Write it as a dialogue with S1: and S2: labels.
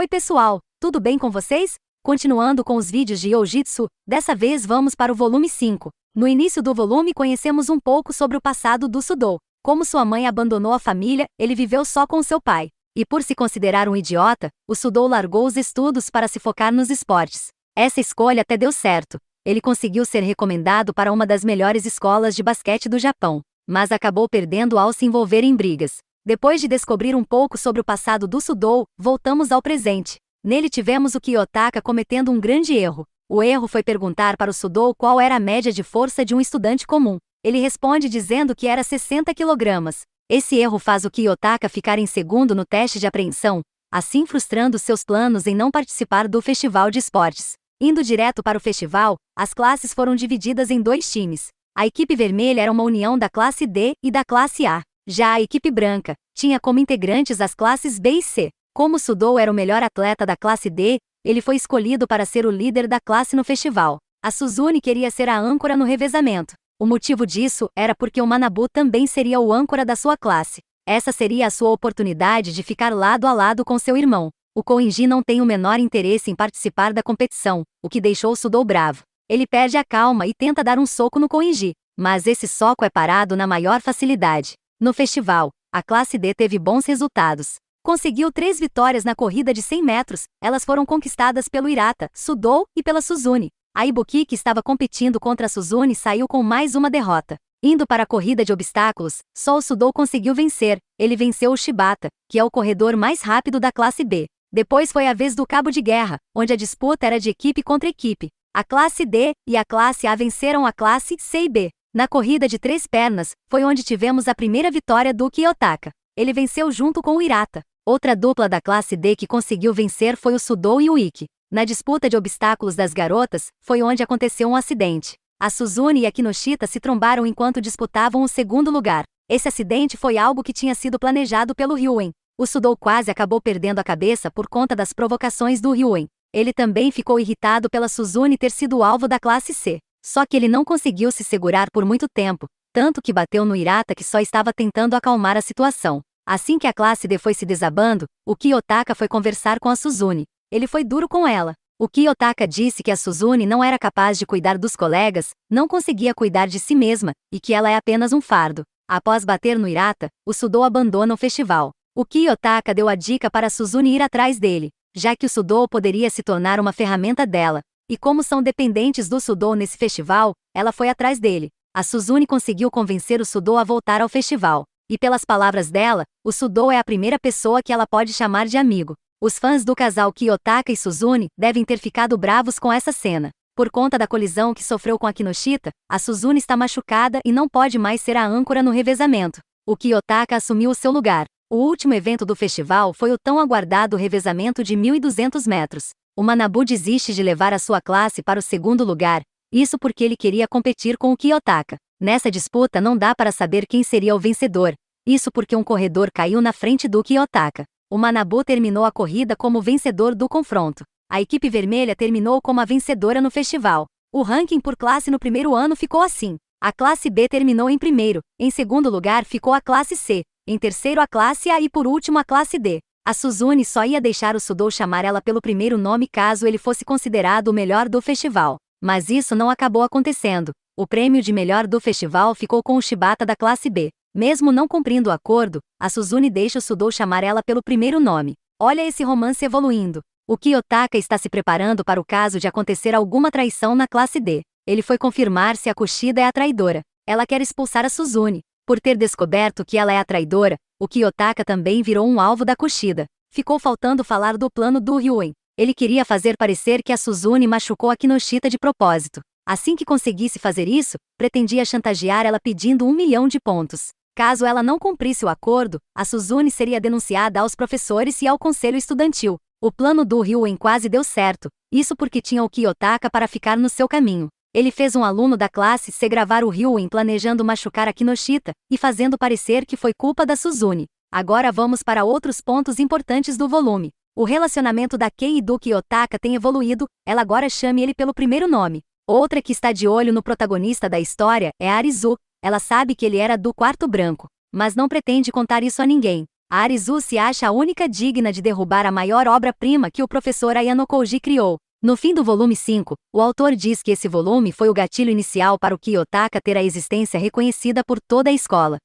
S1: Oi pessoal, tudo bem com vocês? Continuando com os vídeos de Jiu-Jitsu, dessa vez vamos para o volume 5. No início do volume conhecemos um pouco sobre o passado do Sudou. Como sua mãe abandonou a família, ele viveu só com seu pai. E por se considerar um idiota, o Sudou largou os estudos para se focar nos esportes. Essa escolha até deu certo. Ele conseguiu ser recomendado para uma das melhores escolas de basquete do Japão, mas acabou perdendo ao se envolver em brigas. Depois de descobrir um pouco sobre o passado do Sudou, voltamos ao presente. Nele tivemos o Kiyotaka cometendo um grande erro. O erro foi perguntar para o Sudou qual era a média de força de um estudante comum. Ele responde dizendo que era 60 kg. Esse erro faz o Kiyotaka ficar em segundo no teste de apreensão, assim frustrando seus planos em não participar do festival de esportes. Indo direto para o festival, as classes foram divididas em dois times. A equipe vermelha era uma união da classe D e da classe A. Já a equipe branca tinha como integrantes as classes B e C. Como Sudou era o melhor atleta da classe D, ele foi escolhido para ser o líder da classe no festival. A Suzune queria ser a âncora no revezamento. O motivo disso era porque o Manabu também seria o âncora da sua classe. Essa seria a sua oportunidade de ficar lado a lado com seu irmão. O Koenji não tem o menor interesse em participar da competição, o que deixou Sudou bravo. Ele perde a calma e tenta dar um soco no Koenji, mas esse soco é parado na maior facilidade. No festival, a classe D teve bons resultados. Conseguiu 3 vitórias na corrida de 100 metros, elas foram conquistadas pelo Hirata, Sudou e pela Suzune. A Ibuki, que estava competindo contra a Suzune, saiu com mais uma derrota. Indo para a corrida de obstáculos, só o Sudou conseguiu vencer. Ele venceu o Shibata, que é o corredor mais rápido da classe B. Depois foi a vez do cabo de guerra, onde a disputa era de equipe contra equipe. A classe D e a classe A venceram a classe C e B. Na corrida de 3 pernas, foi onde tivemos a primeira vitória do Kiyotaka. Ele venceu junto com o Hirata. Outra dupla da classe D que conseguiu vencer foi o Sudou e o Ikki. Na disputa de obstáculos das garotas, foi onde aconteceu um acidente. A Suzune e a Kinoshita se trombaram enquanto disputavam o segundo lugar. Esse acidente foi algo que tinha sido planejado pelo Ryuen. O Sudou quase acabou perdendo a cabeça por conta das provocações do Ryuen. Ele também ficou irritado pela Suzune ter sido alvo da classe C. Só que ele não conseguiu se segurar por muito tempo, tanto que bateu no Hirata, que só estava tentando acalmar a situação. Assim que a classe D foi se desabando, o Kiyotaka foi conversar com a Suzune. Ele foi duro com ela. O Kiyotaka disse que a Suzune não era capaz de cuidar dos colegas, não conseguia cuidar de si mesma, e que ela é apenas um fardo. Após bater no Hirata, o Sudou abandona o festival. O Kiyotaka deu a dica para a Suzune ir atrás dele, já que o Sudou poderia se tornar uma ferramenta dela. E como são dependentes do Sudou nesse festival, ela foi atrás dele. A Suzune conseguiu convencer o Sudou a voltar ao festival. E pelas palavras dela, o Sudou é a primeira pessoa que ela pode chamar de amigo. Os fãs do casal Kiyotaka e Suzune devem ter ficado bravos com essa cena. Por conta da colisão que sofreu com a Kinoshita, a Suzune está machucada e não pode mais ser a âncora no revezamento. O Kiyotaka assumiu o seu lugar. O último evento do festival foi o tão aguardado revezamento de 1.200 metros. O Manabu desiste de levar a sua classe para o segundo lugar, isso porque ele queria competir com o Kiyotaka. Nessa disputa não dá para saber quem seria o vencedor, isso porque um corredor caiu na frente do Kiyotaka. O Manabu terminou a corrida como vencedor do confronto. A equipe vermelha terminou como a vencedora no festival. O ranking por classe no primeiro ano ficou assim. A classe B terminou em primeiro, em segundo lugar ficou a classe C, em terceiro a classe A e por último a classe D. A Suzune só ia deixar o Sudou chamar ela pelo primeiro nome caso ele fosse considerado o melhor do festival. Mas isso não acabou acontecendo. O prêmio de melhor do festival ficou com o Shibata da classe B. Mesmo não cumprindo o acordo, a Suzune deixa o Sudou chamar ela pelo primeiro nome. Olha esse romance evoluindo. O Kiyotaka está se preparando para o caso de acontecer alguma traição na classe D. Ele foi confirmar se a Kushida é a traidora. Ela quer expulsar a Suzune. Por ter descoberto que ela é a traidora, o Kiyotaka também virou um alvo da Kushida. Ficou faltando falar do plano do Ryuen. Ele queria fazer parecer que a Suzune machucou a Kinoshita de propósito. Assim que conseguisse fazer isso, pretendia chantagear ela pedindo 1 milhão de pontos. Caso ela não cumprisse o acordo, a Suzune seria denunciada aos professores e ao conselho estudantil. O plano do Ryuen quase deu certo, isso porque tinha o Kiyotaka para ficar no seu caminho. Ele fez um aluno da classe C gravar o Ryuen planejando machucar a Kinoshita, e fazendo parecer que foi culpa da Suzune. Agora vamos para outros pontos importantes do volume. O relacionamento da Kei e do Kiyotaka tem evoluído, ela agora chama ele pelo primeiro nome. Outra que está de olho no protagonista da história é a Arizu. Ela sabe que ele era do quarto branco, mas não pretende contar isso a ninguém. A Arizu se acha a única digna de derrubar a maior obra-prima que o professor Ayano Koji criou. No fim do volume 5, o autor diz que esse volume foi o gatilho inicial para o Kiyotaka ter a existência reconhecida por toda a escola.